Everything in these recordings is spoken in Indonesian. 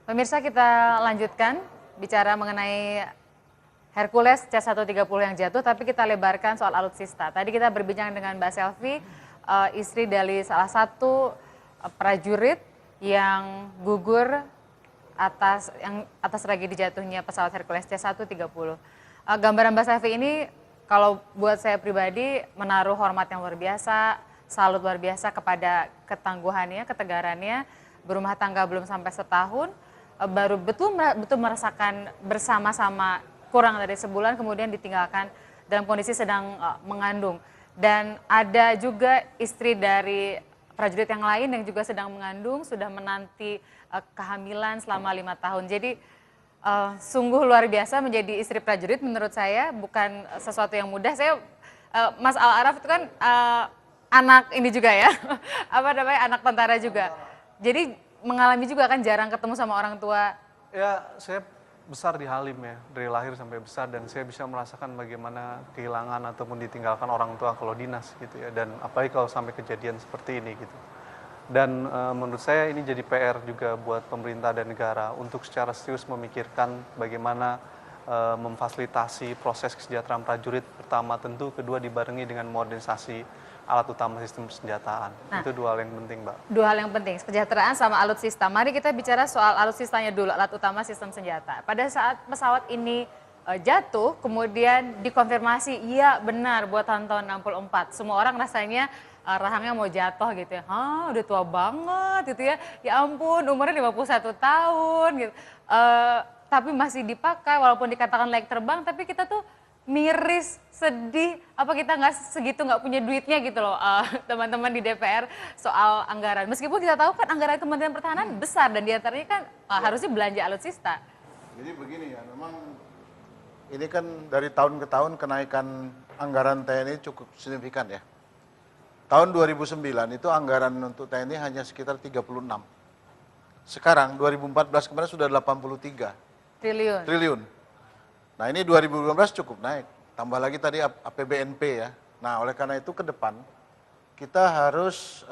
Pemirsa, kita lanjutkan bicara mengenai Hercules C-130 yang jatuh, tapi kita lebarkan soal alutsista. Tadi kita berbincang dengan Mbak Selvi, istri dari salah satu prajurit yang gugur atas tragedi jatuhnya pesawat Hercules C-130. Gambaran Mbak Selvi ini kalau buat saya pribadi menaruh hormat yang luar biasa, salut luar biasa kepada ketangguhannya, ketegarannya, berumah tangga belum sampai setahun, baru betul merasakan bersama-sama kurang dari sebulan kemudian ditinggalkan dalam kondisi sedang mengandung. Dan ada juga istri dari prajurit yang lain yang juga sedang mengandung, sudah menanti kehamilan selama 5 tahun. Jadi sungguh luar biasa menjadi istri prajurit menurut saya, bukan sesuatu yang mudah. Mas Al Araf itu kan anak ini juga ya, apa namanya, anak tentara juga. Jadi mengalami juga kan jarang ketemu sama orang tua. Ya, saya besar di Halim ya, dari lahir sampai besar, dan saya bisa merasakan bagaimana kehilangan ataupun ditinggalkan orang tua kalau dinas gitu ya, dan apalagi kalau sampai kejadian seperti ini gitu. Dan menurut saya ini jadi PR juga buat pemerintah dan negara untuk secara serius memikirkan bagaimana memfasilitasi proses kesejahteraan prajurit pertama tentu, kedua dibarengi dengan modernisasi alat utama sistem persenjataan. Nah, itu dua hal yang penting, Mbak. Dua hal yang penting, kesejahteraan sama alutsista. Mari kita bicara soal alutsistanya dulu, alat utama sistem senjata. Pada saat pesawat ini jatuh, kemudian dikonfirmasi, iya benar buatan tahun 64. Semua orang rasanya rahangnya mau jatuh gitu ya. Hah, udah tua banget gitu ya. Ya ampun, umurnya 51 tahun gitu. Tapi masih dipakai walaupun dikatakan layak terbang, tapi kita tuh miris, sedih, apa kita nggak punya duitnya gitu loh, teman-teman di DPR soal anggaran. Meskipun kita tahu kan anggaran Kementerian Pertahanan besar dan diantaranya kan harusnya belanja alutsista. Jadi begini ya, memang ini kan dari tahun ke tahun kenaikan anggaran TNI cukup signifikan ya. Tahun 2009 itu anggaran untuk TNI hanya sekitar 36. Sekarang 2014 kemarin sudah 83 triliun. Nah ini 2015 cukup naik, tambah lagi tadi APBNP ya. Nah oleh karena itu ke depan kita harus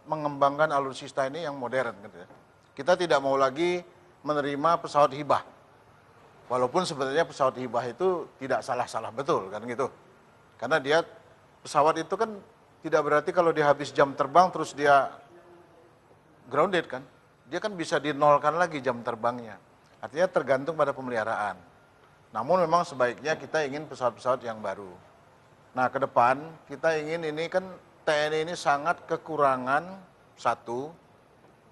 mengembangkan alutsista ini yang modern gitu ya. Kita tidak mau lagi menerima pesawat hibah. Walaupun sebenarnya pesawat hibah itu tidak salah-salah betul kan gitu. Karena dia pesawat itu kan tidak berarti kalau dia habis jam terbang terus dia grounded kan. Dia kan bisa dinolkan lagi jam terbangnya. Artinya tergantung pada pemeliharaan. Namun memang sebaiknya kita ingin pesawat-pesawat yang baru. Nah ke depan kita ingin ini kan TNI ini sangat kekurangan satu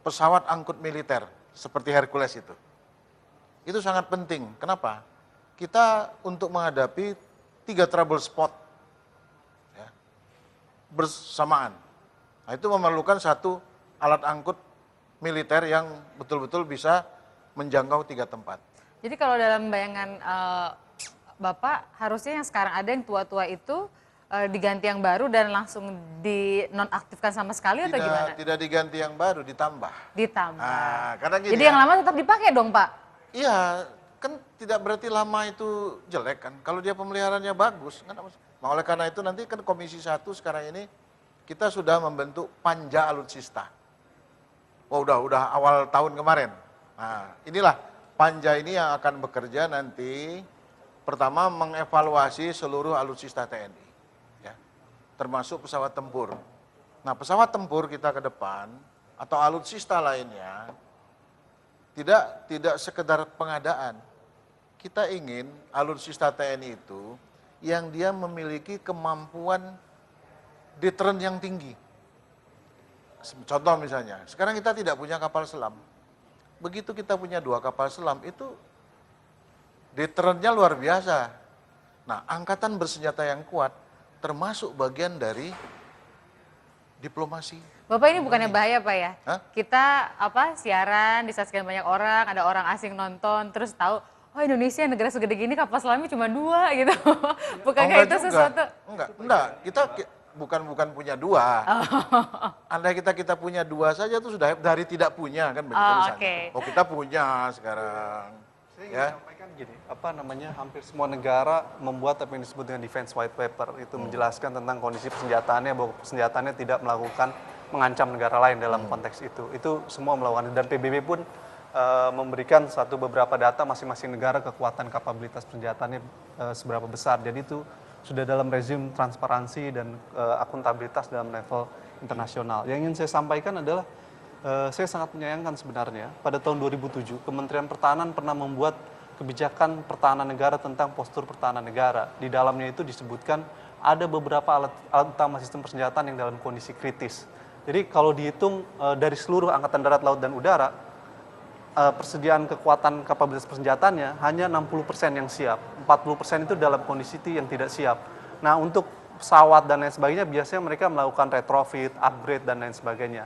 pesawat angkut militer seperti Hercules itu. Itu sangat penting. Kenapa? Kita untuk menghadapi 3 trouble spot ya, bersamaan. Nah itu memerlukan satu alat angkut militer yang betul-betul bisa menjangkau 3 tempat. Jadi kalau dalam bayangan Bapak, harusnya yang sekarang ada yang tua-tua itu diganti yang baru dan langsung dinonaktifkan sama sekali atau gimana? Tidak diganti yang baru, ditambah. Ditambah. Nah, karena gini jadi ya, yang lama tetap dipakai dong Pak? Iya, kan tidak berarti lama itu jelek kan. Kalau dia pemeliharaannya bagus, kan. Nah, oleh karena itu nanti kan Komisi 1 sekarang ini kita sudah membentuk panja alutsista. Oh udah awal tahun kemarin. Nah inilah panja ini yang akan bekerja nanti pertama mengevaluasi seluruh alutsista TNI, ya, termasuk pesawat tempur. Nah pesawat tempur kita ke depan atau alutsista lainnya tidak sekedar pengadaan. Kita ingin alutsista TNI itu yang dia memiliki kemampuan deteren yang tinggi. Contoh misalnya, sekarang kita tidak punya kapal selam. Begitu kita punya 2 kapal selam itu deterennya luar biasa. Nah, angkatan bersenjata yang kuat termasuk bagian dari diplomasi. Bapak ini bukannya bahaya Pak ya? Hah? Kita siaran disaksikan banyak orang, ada orang asing nonton terus tahu, oh Indonesia negara segede gini kapal selamnya cuma 2 gitu. Bukankah itu juga. sesuatu? Enggak. Kita bukan punya 2. Andai kita punya 2 saja tuh sudah dari tidak punya kan begitu misalnya. Okay. Oh kita punya sekarang. Saya ingin sampaikan gini, hampir semua negara membuat apa yang disebut dengan defense white paper, itu menjelaskan tentang kondisi persenjataannya, bahwa persenjataannya tidak mengancam negara lain dalam konteks itu. Itu semua melakukan, dan PBB pun memberikan beberapa data masing-masing negara kekuatan kapabilitas persenjataannya seberapa besar. Jadi itu sudah dalam rezim transparansi dan akuntabilitas dalam level internasional. Yang ingin saya sampaikan adalah saya sangat menyayangkan sebenarnya pada tahun 2007 Kementerian Pertahanan pernah membuat kebijakan pertahanan negara tentang postur pertahanan negara. Di dalamnya itu disebutkan ada beberapa alat utama sistem persenjataan yang dalam kondisi kritis. Jadi kalau dihitung dari seluruh angkatan darat, laut, dan udara, persediaan kekuatan kapabilitas persenjataannya hanya 60% yang siap. 40% itu dalam kondisi yang tidak siap. Nah, untuk pesawat dan lain sebagainya biasanya mereka melakukan retrofit, upgrade, dan lain sebagainya.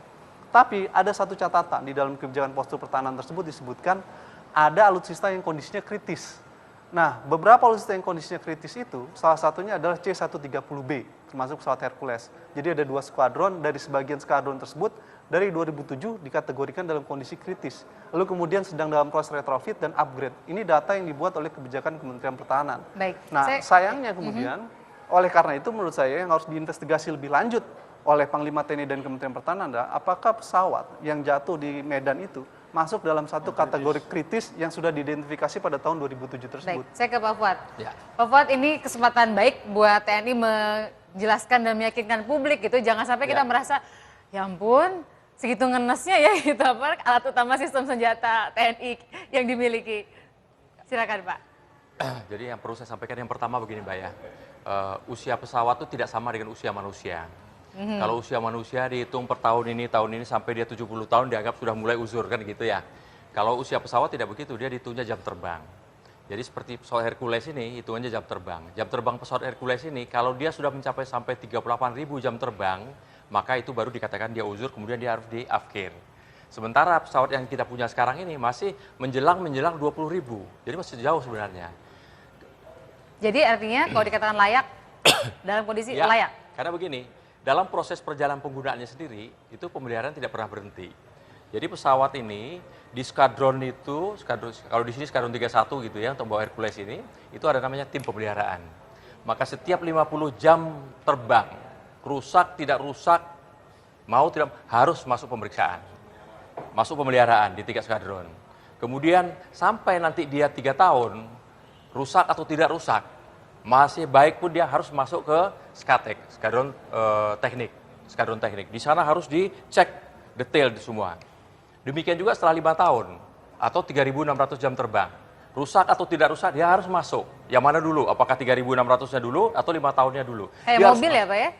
Tapi ada satu catatan di dalam kebijakan postur pertahanan tersebut disebutkan ada alutsista yang kondisinya kritis. Nah, beberapa alutsista yang kondisinya kritis itu salah satunya adalah C-130B, termasuk pesawat Hercules. Jadi ada 2 skuadron, dari sebagian skuadron tersebut dari 2007 dikategorikan dalam kondisi kritis. Lalu kemudian sedang dalam proses retrofit dan upgrade. Ini data yang dibuat oleh kebijakan Kementerian Pertahanan. Baik. Nah, sayangnya kemudian, oleh karena itu menurut saya yang harus diinvestigasi lebih lanjut oleh Panglima TNI dan Kementerian Pertahanan adalah apakah pesawat yang jatuh di Medan itu masuk dalam satu kategori kritis yang sudah diidentifikasi pada tahun 2007 tersebut. Baik, saya ke Pak Fuad. Ya. Pak Fuad, ini kesempatan baik buat TNI menjelaskan dan meyakinkan publik gitu. Jangan sampai kita merasa, ya ampun, segitu ngenesnya ya gitu apa alat utama sistem senjata TNI yang dimiliki. Silakan Pak. Jadi yang perlu saya sampaikan yang pertama begini Mbak ya, usia pesawat itu tidak sama dengan usia manusia. Kalau usia manusia dihitung per tahun ini sampai dia 70 tahun dianggap sudah mulai uzur kan gitu ya. Kalau usia pesawat tidak begitu, dia dihitungnya jam terbang. Jadi seperti pesawat Hercules ini hitungannya jam terbang. Jam terbang pesawat Hercules ini kalau dia sudah mencapai sampai 38.000 jam terbang, maka itu baru dikatakan dia uzur, kemudian dia harus di-afkir. Sementara pesawat yang kita punya sekarang ini masih menjelang 20.000. Jadi masih jauh sebenarnya. Jadi artinya kalau dikatakan layak, dalam kondisi Ya, layak. karena begini, dalam proses perjalanan penggunaannya sendiri, itu pemeliharaan tidak pernah berhenti. Jadi pesawat ini, di skadron itu, kalau di sini skadron 31 gitu ya, untuk bawa Hercules ini, itu ada namanya tim pemeliharaan. Maka setiap 50 jam terbang, rusak, tidak rusak, mau tidak, harus masuk pemeriksaan. Masuk pemeliharaan di tingkat skadron. Kemudian sampai nanti dia 3 tahun, rusak atau tidak rusak, masih baik pun dia harus masuk ke SKATEK, skadron teknik. Di sana harus dicek detail semua. Demikian juga setelah 5 tahun atau 3.600 jam terbang, rusak atau tidak rusak dia harus masuk. Yang mana dulu? Apakah 3.600-nya dulu atau 5 tahunnya dulu? Kayak Dia mobil ya Pak ya?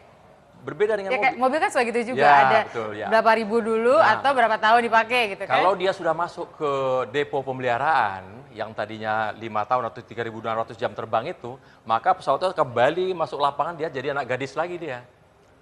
Berbeda dengan Ya, mobil. mobil kan suka gitu juga, Ya, ada betul, ya. berapa ribu dulu atau berapa tahun dipakai gitu kan? Kalau dia sudah masuk ke depo pemeliharaan yang tadinya 5 tahun atau 3.600 jam terbang itu, maka pesawat itu kembali masuk lapangan, dia jadi anak gadis lagi dia.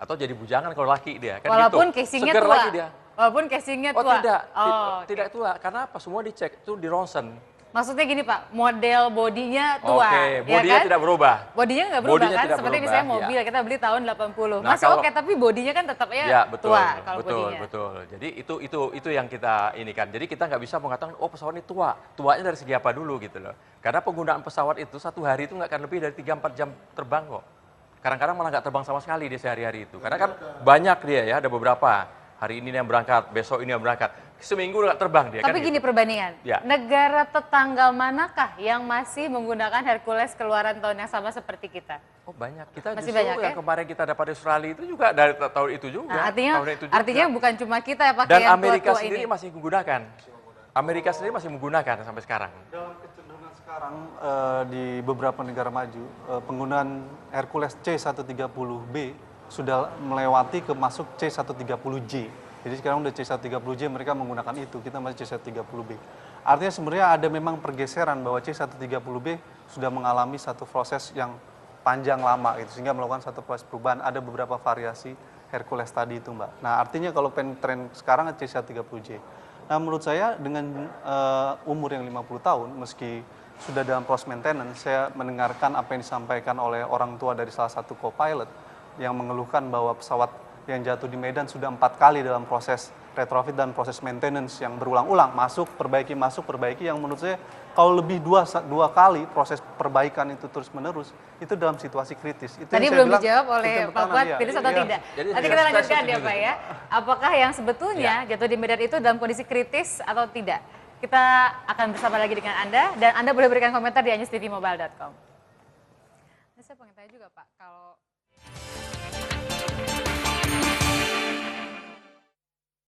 Atau jadi bujangan kalau laki dia. Kan Walaupun gitu. casingnya Seger tua. lagi dia. Walaupun casingnya Oh tua. tidak, Oh, tidak tua. Karena apa? Semua dicek, itu di ronsen. Maksudnya gini Pak, model bodinya tua, Oke, ya bodinya kan? tidak berubah. Bodinya nggak berubah Bodinya kan? tidak Seperti berubah, misalnya mobil, ya. kita beli tahun 80. Nah, Masih kalau- oke, tapi bodinya kan tetapnya Ya, betul, tua kalau betul, bodinya. betul. Jadi itu yang kita ini kan. Jadi kita nggak bisa mengatakan, oh pesawat ini tua. Tuanya dari segi apa dulu gitu loh. Karena penggunaan pesawat itu satu hari itu nggak akan lebih dari 3-4 jam terbang kok. Kadang-kadang malah nggak terbang sama sekali di sehari-hari itu. Karena kan banyak dia ya, ada beberapa. Hari ini yang berangkat, besok ini yang berangkat. Seminggu nggak terbang dia. Tapi kan gini gitu. perbandingan, Ya. negara tetangga manakah yang masih menggunakan Hercules keluaran tahun yang sama seperti kita? Oh banyak. Kita Masih justru banyak, yang ya? kemarin kita dapat di Australia itu juga dari tahun itu juga. Nah, artinya tahun itu juga. artinya bukan cuma kita ya pakai Dan yang Amerika tua-tua sendiri ini. masih menggunakan. Amerika sendiri masih menggunakan sampai sekarang. Dalam kecenderungan sekarang di beberapa negara maju, penggunaan Hercules C-130B sudah melewati ke masuk C-130J. Jadi sekarang udah C-130J mereka menggunakan itu, kita masih C-130B. Artinya sebenarnya ada memang pergeseran bahwa C-130B sudah mengalami satu proses yang panjang lama gitu, sehingga melakukan satu proses perubahan. Ada beberapa variasi Hercules tadi itu Mbak. Nah artinya kalau tren sekarang C-130J. Nah menurut saya dengan umur yang 50 tahun, meski sudah dalam proses maintenance, saya mendengarkan apa yang disampaikan oleh orang tua dari salah satu co-pilot yang mengeluhkan bahwa pesawat yang jatuh di Medan sudah 4 kali dalam proses retrofit dan proses maintenance yang berulang-ulang, masuk, perbaiki, yang menurut saya kalau lebih dua kali proses perbaikan itu terus-menerus, itu dalam situasi kritis. Itu Tadi yang saya belum bilang, dijawab oleh Kementerian Pak Pertahanan, Fuad, iya. pilih atau Iya. tidak. Jadi Nanti saya kita lanjutkan setuju ya gitu. Pak ya. Apakah yang sebetulnya jatuh di Medan itu dalam kondisi kritis atau tidak? kita akan bersama lagi dengan Anda, dan Anda boleh berikan komentar di anyustvmobile.com. Nah, saya pengen tanya juga Pak, kalau